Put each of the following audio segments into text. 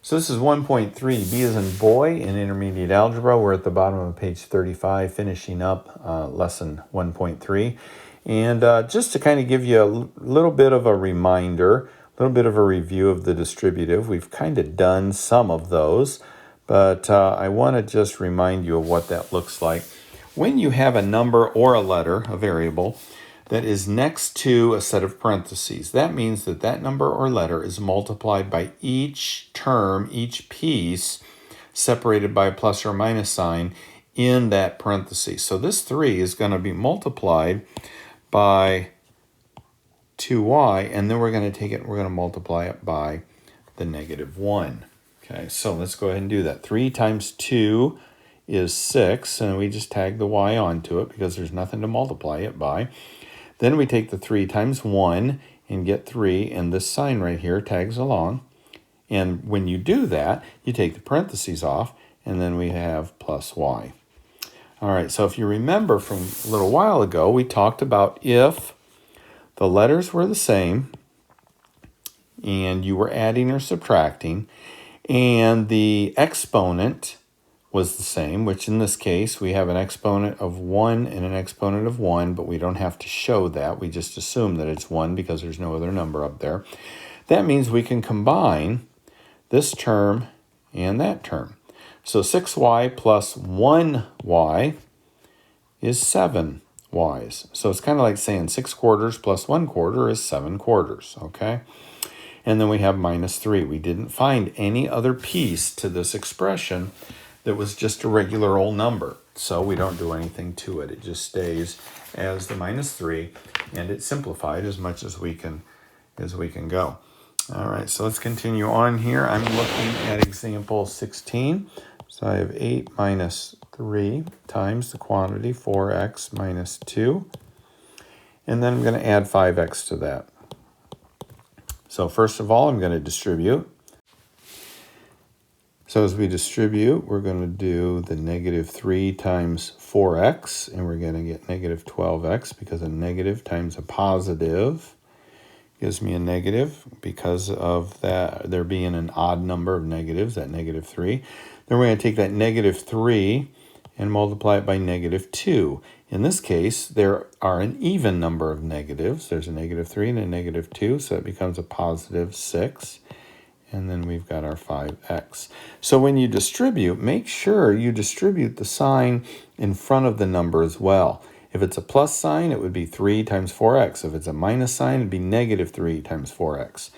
So this is 1.3, B as in boy in intermediate algebra. We're at the bottom of page 35, finishing up lesson 1.3. And just to kind of give you a little bit of a reminder, a little bit of a review of the distributive. We've kind of done some of those, but I want to just remind you of what that looks like. When you have a number or a letter, a variable, that is next to a set of parentheses, that means that that number or letter is multiplied by each term, each piece, separated by a plus or minus sign in that parenthesis. So this 3 is going to be multiplied by 2y, and then we're going to take it, we're going to multiply it by the negative 1. Okay, so let's go ahead and do that. 3 times 2 is 6, and we just tag the y onto it because there's nothing to multiply it by. Then we take the 3 times 1 and get 3, and this sign right here tags along. And when you do that, you take the parentheses off, and then we have plus y. All right, so if you remember from a little while ago, we talked about if the letters were the same, and you were adding or subtracting, and the exponent was the same, which in this case, we have an exponent of 1 and an exponent of 1, but we don't have to show that. We just assume that it's 1 because there's no other number up there. That means we can combine this term and that term. So 6y plus 1y is 7y's. So it's kind of like saying 6 quarters plus 1 quarter is 7 quarters, okay? And then we have minus 3. We didn't find any other piece to this expression that was just a regular old number. So we don't do anything to it. It just stays as the minus 3, and it's simplified as much as we can go. All right, so let's continue on here. I'm looking at example 16. So I have 8 minus 3 times the quantity 4x minus 2. And then I'm going to add 5x to that. So first of all, I'm going to distribute. So as we distribute, we're going to do the negative 3 times 4x, and we're going to get negative 12x because a negative times a positive gives me a negative because of that there being an odd number of negatives, that negative 3. Then we're going to take that negative 3 and multiply it by negative 2. In this case, there are an even number of negatives. There's a negative 3 and a negative 2, so it becomes a positive 6. And then we've got our 5x. So when you distribute, make sure you distribute the sign in front of the number as well. If it's a plus sign, it would be 3 times 4x. If it's a minus sign, it'd be negative 3 times 4x.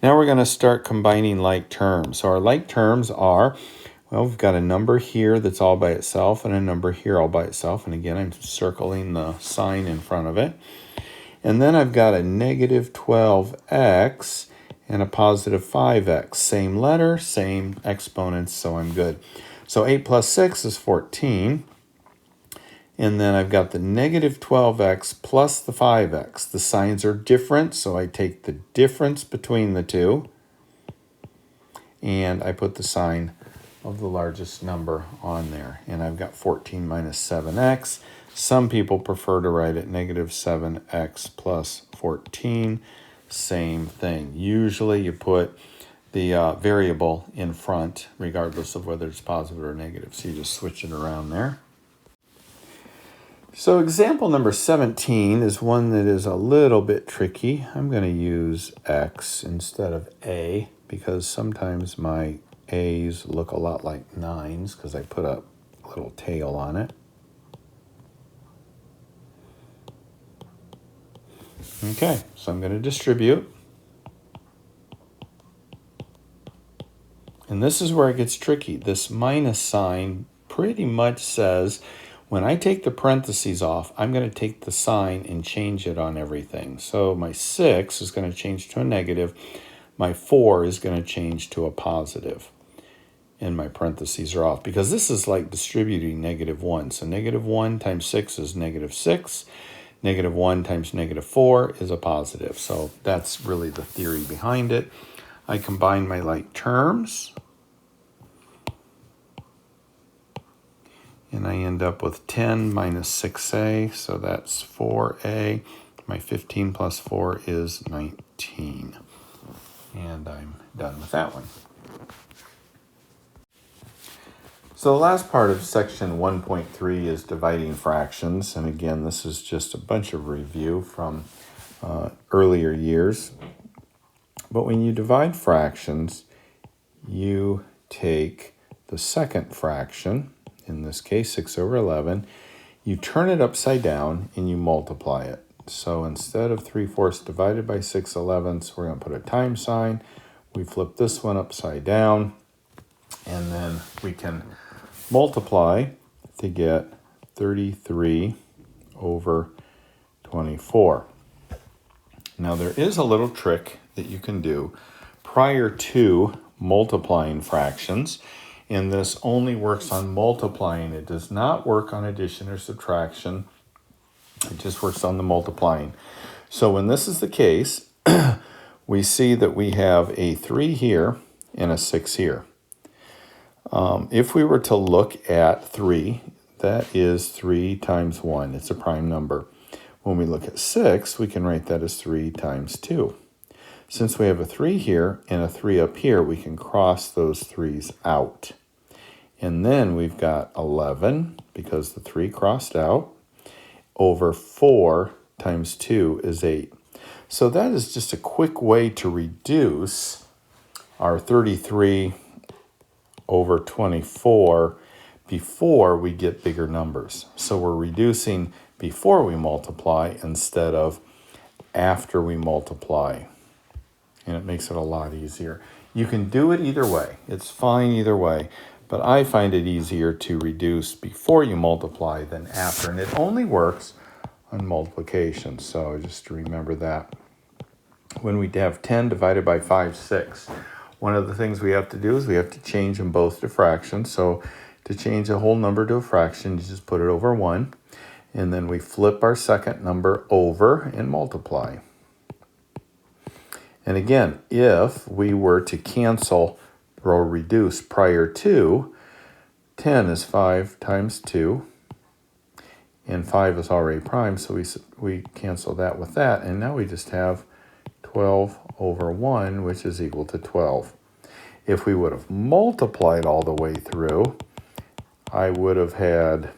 Now we're going to start combining like terms. So our like terms are, well, we've got a number here that's all by itself and a number here all by itself. And again, I'm circling the sign in front of it. And then I've got a negative 12x and a positive 5x. Same letter, same exponents, so I'm good. So 8 plus 6 is 14. And then I've got the negative 12x plus the 5x. The signs are different, so I take the difference between the two, and I put the sign of the largest number on there. And I've got 14 minus 7x. Some people prefer to write it negative 7x plus 14. Same thing. Usually you put the variable in front, regardless of whether it's positive or negative. So you just switch it around there. So example number 17 is one that is a little bit tricky. I'm going to use x instead of a because sometimes my a's look a lot like 9s because I put a little tail on it. Okay, so I'm going to distribute. And this is where it gets tricky. This minus sign pretty much says when I take the parentheses off, I'm going to take the sign and change it on everything. So my 6 is going to change to a negative. My 4 is going to change to a positive. And my parentheses are off because this is like distributing negative 1. So negative 1 times 6 is negative 6. Negative 1 times negative 4 is a positive. So that's really the theory behind it. I combine my like terms. And I end up with 10 minus 6a, so that's 4a. My 15 plus 4 is 19. And I'm done with that one. So the last part of section 1.3 is dividing fractions. And again, this is just a bunch of review from earlier years. But when you divide fractions, you take the second fraction, in this case 6 over 11, you turn it upside down and you multiply it. So instead of 3/4 divided by 6/11, we're going to put a times sign. We flip this one upside down, and then we can multiply to get 33 over 24. Now there is a little trick that you can do prior to multiplying fractions, and this only works on multiplying. It does not work on addition or subtraction. It just works on the multiplying. So when this is the case, we see that we have a 3 here and a 6 here. If we were to look at 3, that is 3 times 1. It's a prime number. When we look at 6, we can write that as 3 times 2. Since we have a 3 here and a 3 up here, we can cross those 3's out. And then we've got 11, because the 3 crossed out, over 4 times 2 is 8. So that is just a quick way to reduce our 33 over 24 before we get bigger numbers. So we're reducing before we multiply instead of after we multiply. And it makes it a lot easier. You can do it either way. It's fine either way. But I find it easier to reduce before you multiply than after. And it only works on multiplication. So just remember that. When we have 10 divided by 5, 6. One of the things we have to do is we have to change them both to fractions. So to change a whole number to a fraction, you just put it over 1. And then we flip our second number over and multiply. And again, if we were to cancel or reduce prior to, 10 is 5 times 2. And 5 is already prime, so we cancel that with that. And now we just have 12 over 1, which is equal to 12. If we would have multiplied all the way through, I would have had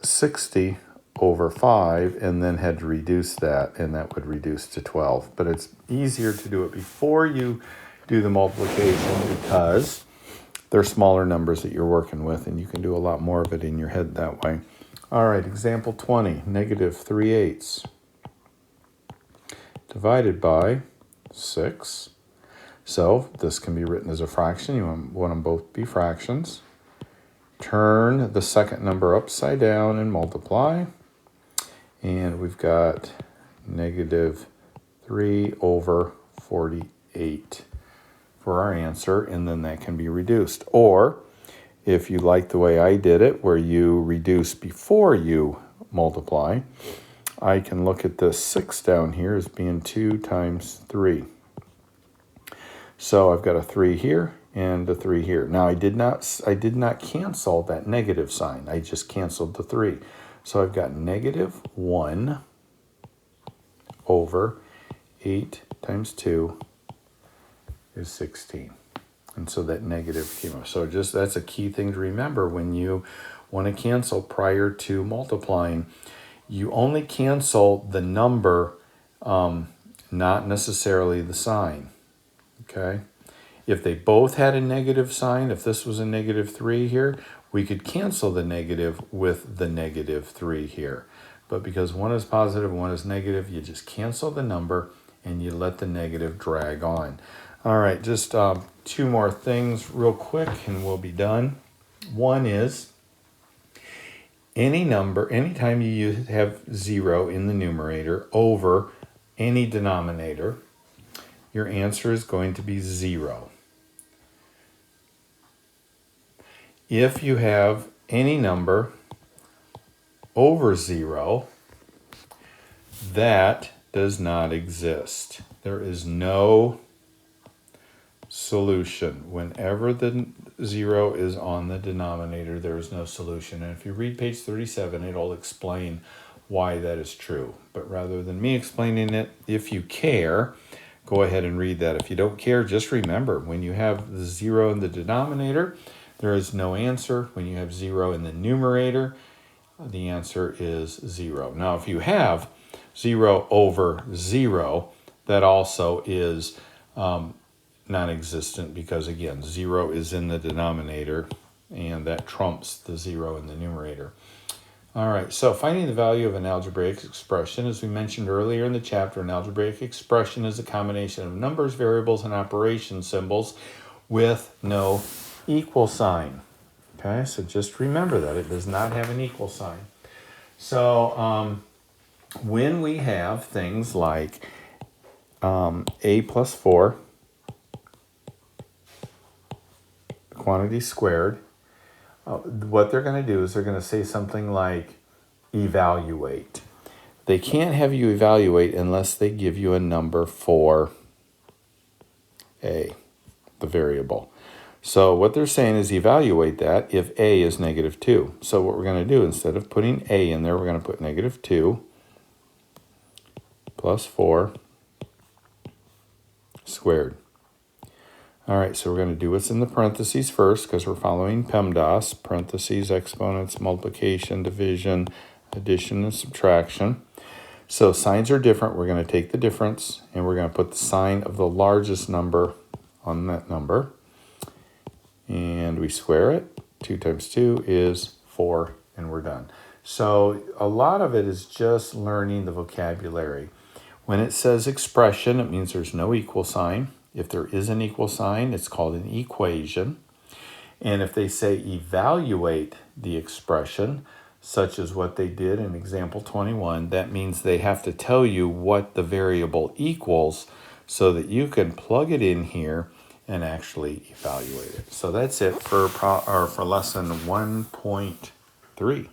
60 over 5 and then had to reduce that, and that would reduce to 12. But it's easier to do it before you do the multiplication because they're smaller numbers that you're working with, and you can do a lot more of it in your head that way. All right, example 20, negative 3/8 divided by 6. So this can be written as a fraction. You want them both to be fractions. Turn the second number upside down and multiply. And we've got negative 3 over 48 for our answer, and then that can be reduced. Or if you like the way I did it, where you reduce before you multiply, I can look at the 6 down here as being 2 times 3. So I've got a 3 here and a 3 here. Now I did not cancel that negative sign. I just canceled the 3. So I've got negative 1 over 8 times 2 is 16. And so that negative came up. So just that's a key thing to remember when you want to cancel prior to multiplying. You only cancel the number, not necessarily the sign. Okay? If they both had a negative sign, if this was a negative 3 here, we could cancel the negative with the negative 3 here. But because one is positive and one is negative, you just cancel the number and you let the negative drag on. All right, just 2 more things real quick and we'll be done. One is any number, anytime you have 0 in the numerator over any denominator, your answer is going to be 0. If you have any number over 0, that does not exist. There is no solution. Whenever the 0 is on the denominator, there is no solution. And if you read page 37, it'll explain why that is true. But rather than me explaining it, if you care, go ahead and read that. If you don't care, just remember, when you have the 0 in the denominator, there is no answer. When you have 0 in the numerator, the answer is 0. Now, if you have 0 over 0, that also is non-existent because, again, 0 is in the denominator, and that trumps the 0 in the numerator. All right, so finding the value of an algebraic expression. As we mentioned earlier in the chapter, an algebraic expression is a combination of numbers, variables, and operation symbols with no equal sign. Okay, so just remember that. It does not have an equal sign. So when we have things like a plus 4, quantity squared, what they're going to do is they're going to say something like evaluate. They can't have you evaluate unless they give you a number for a, the variable. So what they're saying is evaluate that if a is -2. So what we're going to do, instead of putting a in there, we're going to put -2 plus 4 squared. All right, so we're going to do what's in the parentheses first because we're following PEMDAS, parentheses, exponents, multiplication, division, addition, and subtraction. So signs are different. We're going to take the difference and we're going to put the sign of the largest number on that number. And we square it. 2 times 2 is 4, and we're done. So a lot of it is just learning the vocabulary. When it says expression, it means there's no equal sign. If there is an equal sign, it's called an equation. And if they say evaluate the expression, such as what they did in example 21, that means they have to tell you what the variable equals so that you can plug it in here and actually evaluate it. So that's it for lesson 1.3.